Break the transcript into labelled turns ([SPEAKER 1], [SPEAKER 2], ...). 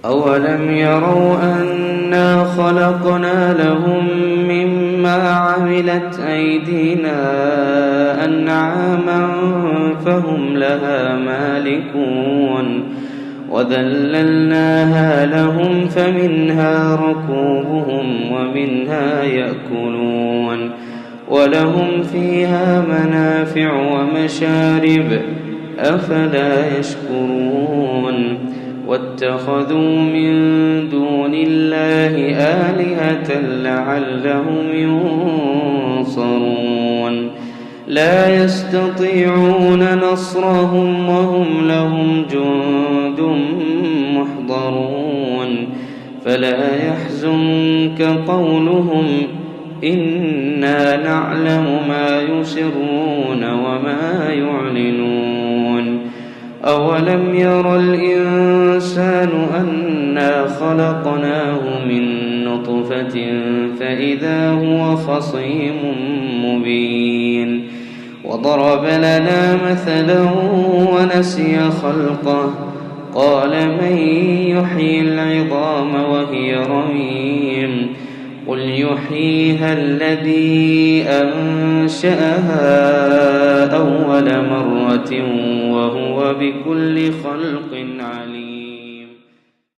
[SPEAKER 1] أولم يروا أنا خلقنا لهم مما عملت أيدينا أنعاما فهم لها مالكون وذللناها لهم فمنها ركوبهم ومنها يأكلون ولهم فيها منافع ومشارب أفلا يشكرون واتخذوا من دون الله آلهة لعلهم ينصرون لا يستطيعون نصرهم وهم لهم جند محضرون فلا يحزنك قولهم إنا نعلم ما يسرون وما يعلنون أولم ير الإنسان أنا خلقناه من نطفة فإذا هو خصيم مبين وضرب لنا مثلا ونسي خلقه قال من يحيي العظام وهي رميم قل يحييها الذي أنشأها أول مرة وهو بكل خلق عليم.